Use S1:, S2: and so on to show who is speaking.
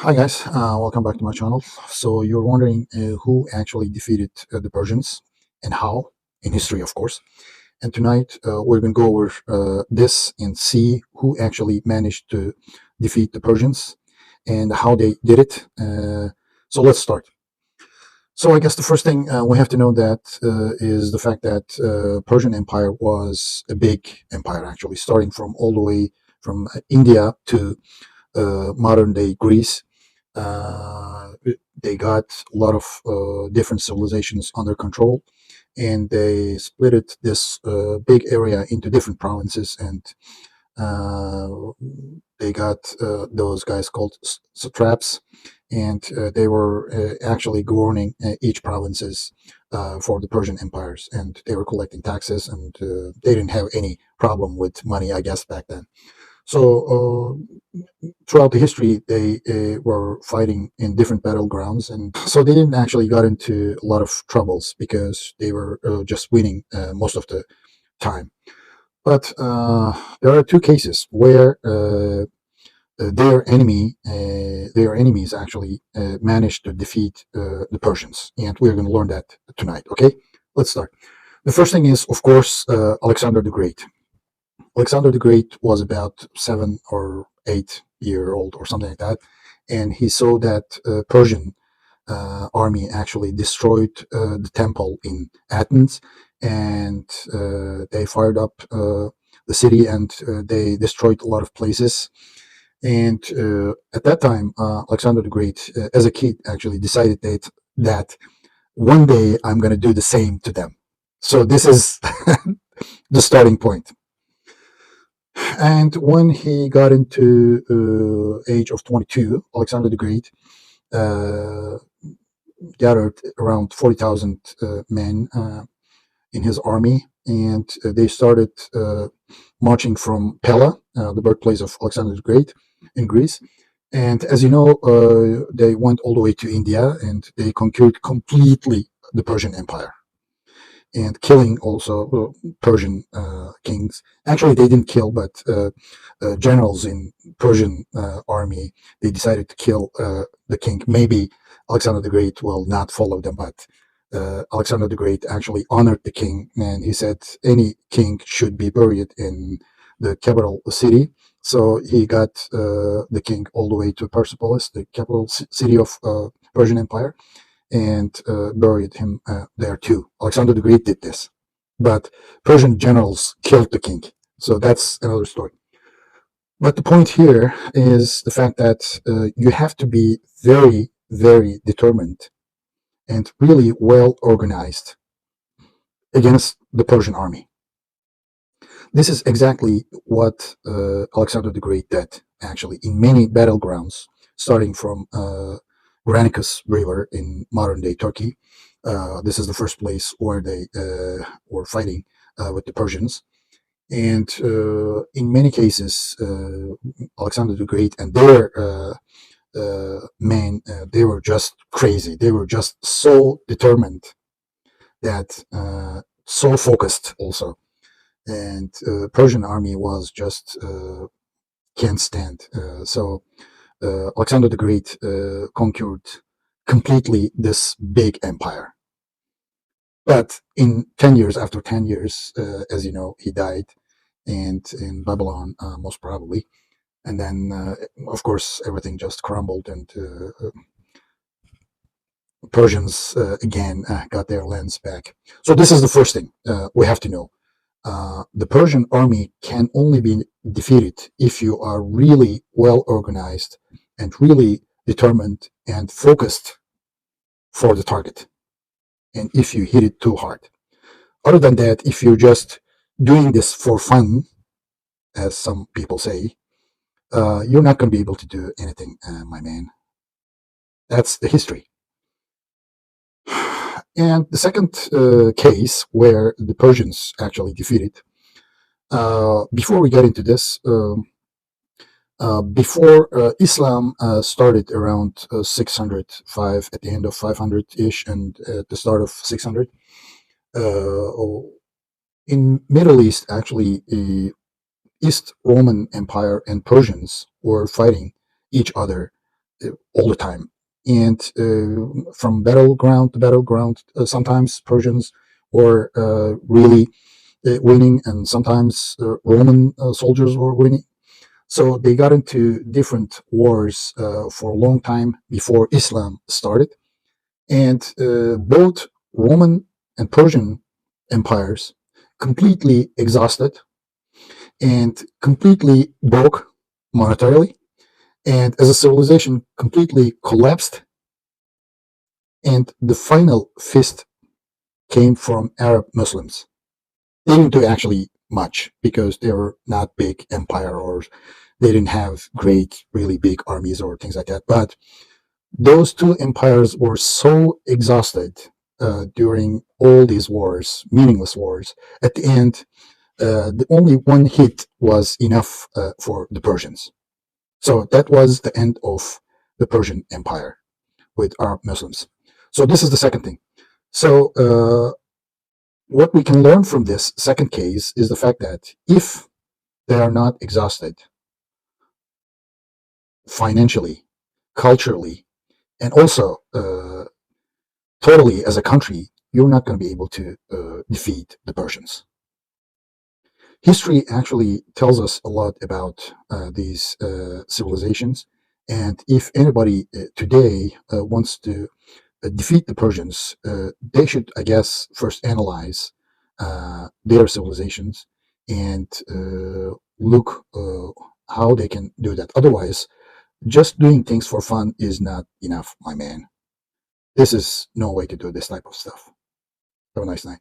S1: Hi guys, welcome back to my channel. So you're wondering who actually defeated the Persians and how, in history of course. And tonight we're going to go over this and see who actually managed to defeat the Persians and how they did it. So let's start. So I guess the first thing we have to know that is the fact that Persian Empire was a big empire actually, starting from all the way from India to modern day Greece. uh, they got a lot of different civilizations under control, and they split it this big area into different provinces, and uh, they got those guys called satraps, and they were actually governing each provinces for the Persian empires, and they were collecting taxes, and they didn't have any problem with money, I guess, back then. So throughout the history, they were fighting in different battlegrounds, and so they didn't actually got into a lot of troubles because they were just winning most of the time. But there are two cases where their enemies actually managed to defeat the Persians, and we're going to learn that tonight. Okay, let's start. The first thing is, of course, Alexander the Great. Alexander the Great was about 7 or 8 year old or something like that, and he saw that Persian army actually destroyed the temple in Athens, and they fired up the city, and they destroyed a lot of places. And at that time, Alexander the Great, as a kid, actually decided that one day I'm going to do the same to them. So this is the starting point. And when he got into age of 22, Alexander the Great uh, gathered around 40,000 men in his army, and they started marching from Pella, the birthplace of Alexander the Great, in Greece. And as you know, they went all the way to India, and they conquered completely the Persian Empire, and killing also Persian kings. Actually, they didn't kill, but generals in Persian army, they decided to kill the king. Maybe Alexander the Great will not follow them, but Alexander the Great actually honored the king, and he said any king should be buried in the capital city. So he got the king all the way to Persepolis, the capital city of Persian Empire, and buried him there too. Alexander the Great did this, but Persian generals killed the king. So that's another story. But the point here is the fact that you have to be very, very determined and really well organized against the Persian army. This is exactly what Alexander the Great did, actually, in many battlegrounds, starting from Granicus River in modern day Turkey. This is the first place where they were fighting with the Persians. And in many cases, Alexander the Great and their men, they were just crazy. They were just so determined, that so focused also. And Persian army was just can't stand. So Alexander the Great conquered completely this big empire. But in 10 years, after 10 years, as you know, he died, and in Babylon, most probably. And then, of course, everything just crumbled, and Persians again got their lands back. So this is the first thing we have to know. The Persian army can only be defeated if you are really well organized and really determined and focused for the target, and if you hit it too hard. Other than that, if you're just doing this for fun, as some people say, you're not going to be able to do anything, my man. That's the history. And the second case where the Persians actually defeated, before we get into this, before Islam started around 605, at the end of 500-ish, and at the start of 600, in Middle East, actually, East Roman Empire and Persians were fighting each other all the time. And from battleground to battleground, sometimes Persians were really winning, and sometimes Roman soldiers were winning. So they got into different wars for a long time before Islam started. And both Roman and Persian empires completely exhausted and completely broke monetarily, and as a civilization completely collapsed. And the final fist came from Arab Muslims. They didn't do actually much because they were not big empire, or they didn't have great, really big armies or things like that. But those two empires were so exhausted during all these wars, meaningless wars. At the end, the only one hit was enough for the Persians. So that was the end of the Persian Empire with Arab Muslims. So this is the second thing. So what we can learn from this second case is the fact that if they are not exhausted financially, culturally, and also totally as a country, you're not going to be able to defeat the Persians. History actually tells us a lot about these civilizations, and if anybody today wants to defeat the Persians, they should, I guess, first analyze their civilizations and look how they can do that. Otherwise, just doing things for fun is not enough, my man. This is no way to do this type of stuff. Have a nice night.